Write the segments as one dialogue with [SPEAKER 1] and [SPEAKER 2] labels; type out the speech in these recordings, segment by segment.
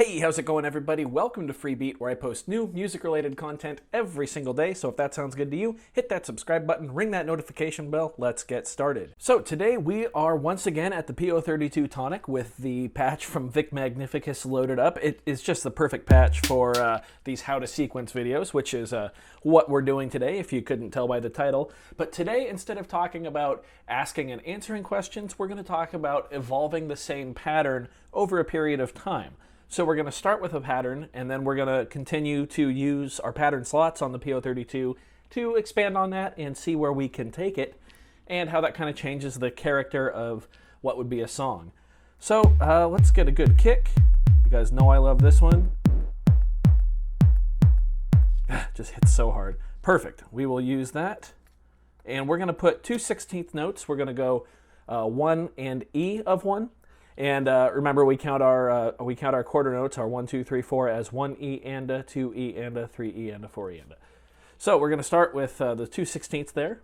[SPEAKER 1] Hey, how's it going, everybody? Welcome to Free Beat, where I post new music-related content every single day. So if that sounds good to you, hit that subscribe button, ring that notification bell. Let's get started. So today we are once again at the PO-32 tonic with the patch from Vic Magnificus loaded up. It is just the perfect patch for these how to sequence videos, which is what we're doing today, if you couldn't tell by the title. But today, instead of talking about asking and answering questions, we're going to talk about evolving the same pattern over a period of time. So we're going to start with a pattern, and then we're going to continue to use our pattern slots on the PO-32 to expand on that and see where we can take it and how that kind of changes the character of what would be a song. So let's get a good kick. You guys know I love this one. Just hits so hard. Perfect. We will use that. And we're going to put 2 16th notes. We're going to go 1 and E of 1. And remember, we count our quarter notes, our 1, 2, 3, 4, as 1 E and a, 2 E and a, 3 E and a, 4 E and a. So we're going to start with the 2 16ths there.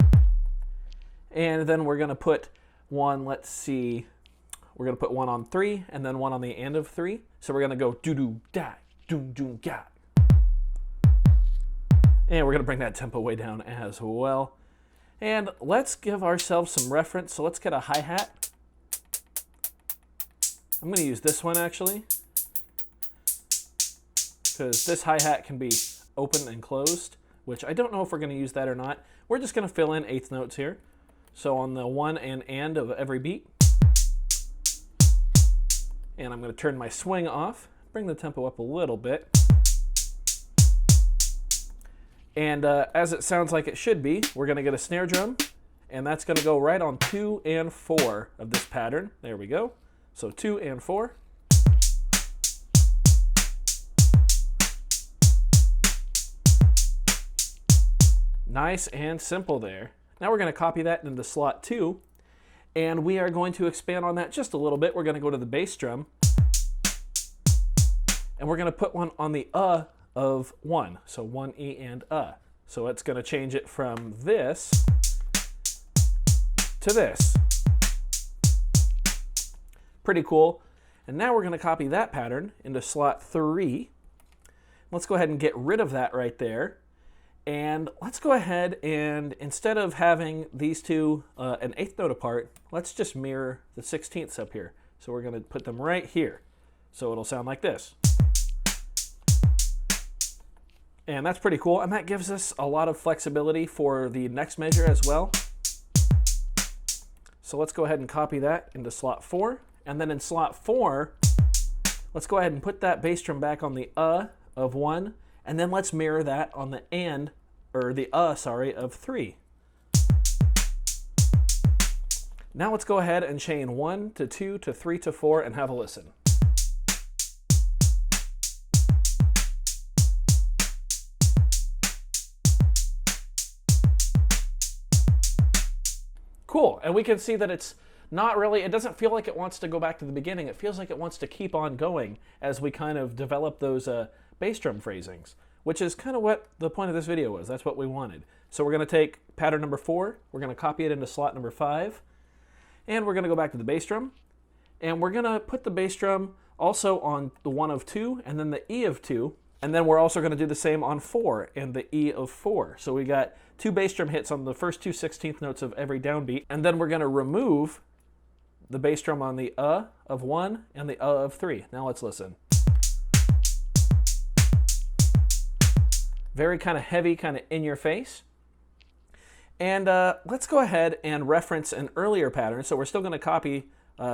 [SPEAKER 1] And then we're going to put one, let's see, we're going to put one on 3 and then one on the end of 3. So we're going to go do-do-da, do-do-ga. And we're going to bring that tempo way down as well. And let's give ourselves some reference. So let's get a hi-hat. I'm going to use this one, actually, because this hi-hat can be open and closed, which I don't know if we're going to use that or not. We're just going to fill in 8th notes here. So on the 1 and of every beat. And I'm going to turn my swing off, bring the tempo up a little bit. And as it sounds like it should be, we're going to get a snare drum, and that's going to go right on 2 and 4 of this pattern. There we go. So 2 and 4. Nice and simple there. Now we're going to copy that into slot 2, and we are going to expand on that just a little bit. We're going to go to the bass drum, and we're going to put one on the of 1. So 1 E and So it's going to change it from this to this. Pretty cool. And now we're going to copy that pattern into slot 3. Let's go ahead and get rid of that right there. And let's go ahead and, instead of having these two an 8th note apart, let's just mirror the 16ths up here. So we're going to put them right here. So it'll sound like this. And that's pretty cool. And that gives us a lot of flexibility for the next measure as well. So let's go ahead and copy that into slot 4. And then in slot 4, let's go ahead and put that bass drum back on the of 1, and then let's mirror that on the of 3. Now let's go ahead and chain 1 to 2 to 3 to 4 and have a listen. Cool, and we can see that it's not really, it doesn't feel like it wants to go back to the beginning. It feels like it wants to keep on going as we kind of develop those bass drum phrasings, which is kind of what the point of this video was. That's what we wanted. So we're going to take pattern number 4, we're going to copy it into slot number 5, and we're going to go back to the bass drum, and we're going to put the bass drum also on the 1 of 2, and then the E of 2, and then we're also going to do the same on 4 and the E of 4. So we got 2 bass drum hits on the first 2 16th notes of every downbeat, and then we're going to remove the bass drum on the of 1 and the of 3. Now let's listen. Very kind of heavy, kind of in your face. And let's go ahead and reference an earlier pattern. So we're still going to copy,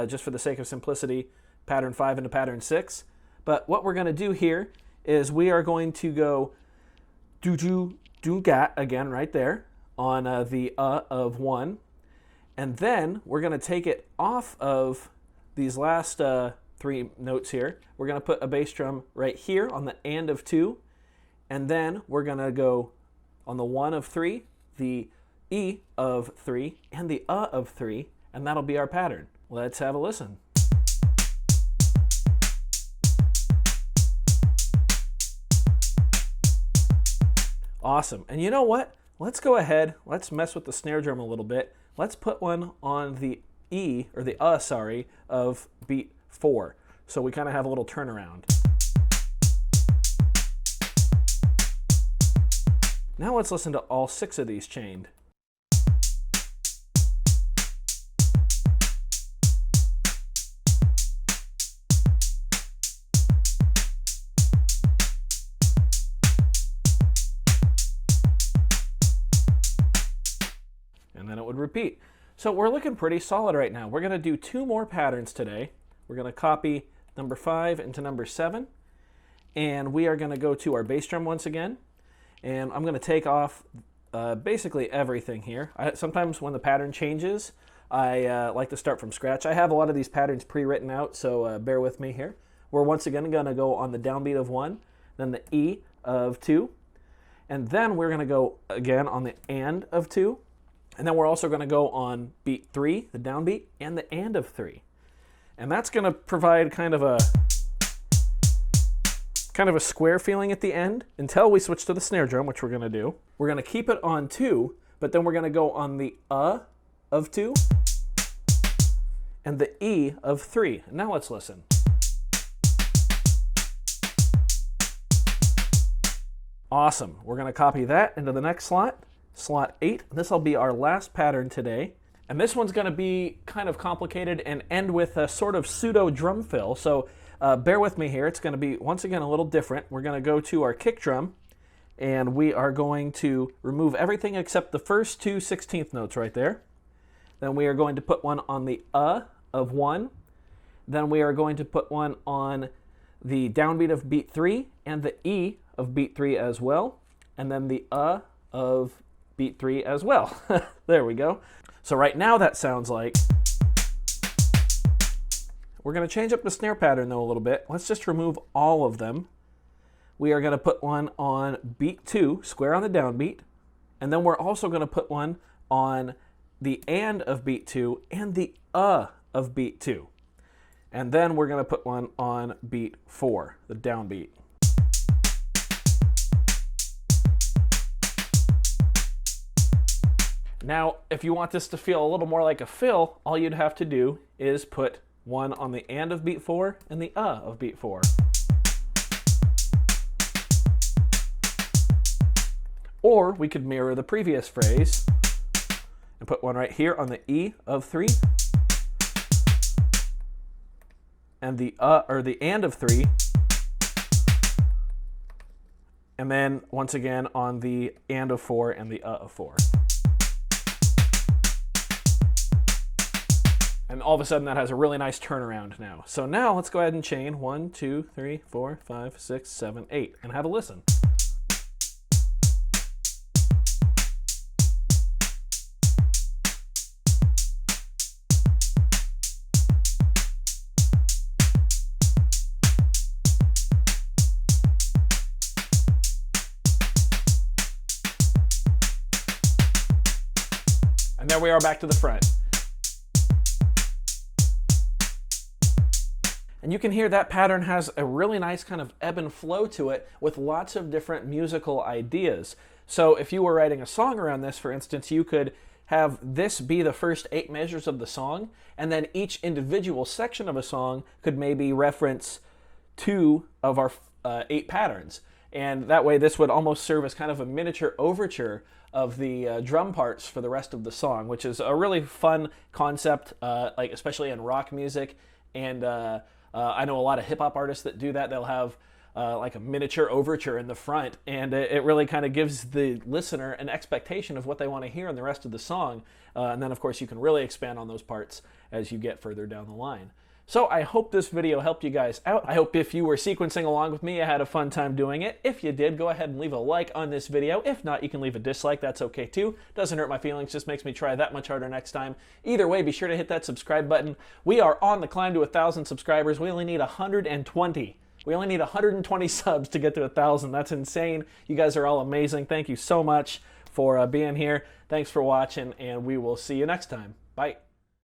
[SPEAKER 1] just for the sake of simplicity, pattern 5 into pattern 6. But what we're going to do here is we are going to go do-do-do-gat again right there on the of 1. And then we're going to take it off of these last 3 notes here. We're going to put a bass drum right here on the and of 2. And then we're going to go on the 1 of 3, the E of 3, and the of 3. And that'll be our pattern. Let's have a listen. Awesome. And you know what? Let's go ahead. Let's mess with the snare drum a little bit. Let's put one on the E, or the of beat 4. So we kind of have a little turnaround. Now let's listen to all 6 of these chained. And then it would repeat. So we're looking pretty solid right now. We're going to do 2 more patterns today. We're going to copy number 5 into number 7. And we are going to go to our bass drum once again. And I'm going to take off basically everything here. Sometimes when the pattern changes, I like to start from scratch. I have a lot of these patterns pre-written out, so bear with me here. We're once again going to go on the downbeat of 1, then the E of 2, and then we're going to go again on the AND of 2, and then we're also going to go on beat 3, the downbeat, and the AND of 3. And that's going to provide kind of a square feeling at the end until we switch to the snare drum, which we're going to do. We're going to keep it on 2, but then we're going to go on the of 2 and the E of 3. Now let's listen. Awesome. We're going to copy that into the next slot, slot 8. This will be our last pattern today. And this one's going to be kind of complicated and end with a sort of pseudo drum fill. So bear with me here. It's going to be, once again, a little different. We're going to go to our kick drum, and we are going to remove everything except the first 2 16th notes right there. Then we are going to put one on the of 1. Then we are going to put one on the downbeat of beat 3 and the E of beat 3 as well. And then the of beat 3 as well. There we go. So right now that sounds like... We're going to change up the snare pattern though a little bit. Let's just remove all of them. We are going to put one on beat 2, square on the downbeat, and then we're also going to put one on the AND of beat 2 and the of beat 2. And then we're going to put one on beat 4, the downbeat. Now, if you want this to feel a little more like a fill, all you'd have to do is put one on the AND of beat 4 and the of beat 4. Or we could mirror the previous phrase and put one right here on the E of 3 and the AND of 3, and then once again on the AND of 4 and the of 4. And all of a sudden that has a really nice turnaround now. So now let's go ahead and chain 1, 2, 3, 4, 5, 6, 7, 8 and have a listen. And there we are back to the front. And you can hear that pattern has a really nice kind of ebb and flow to it with lots of different musical ideas. So if you were writing a song around this, for instance, you could have this be the first 8 measures of the song, and then each individual section of a song could maybe reference 2 of our 8 patterns. And that way this would almost serve as kind of a miniature overture of the drum parts for the rest of the song, which is a really fun concept, like especially in rock music. And I know a lot of hip-hop artists that do that. They'll have like a miniature overture in the front, and it really kind of gives the listener an expectation of what they want to hear in the rest of the song. And then, of course, you can really expand on those parts as you get further down the line. So I hope this video helped you guys out. I hope if you were sequencing along with me, you had a fun time doing it. If you did, go ahead and leave a like on this video. If not, you can leave a dislike. That's okay too. Doesn't hurt my feelings, just makes me try that much harder next time. Either way, be sure to hit that subscribe button. We are on the climb to 1,000 subscribers. We only need 120. We only need 120 subs to get to 1,000. That's insane. You guys are all amazing. Thank you so much for being here. Thanks for watching, and we will see you next time. Bye.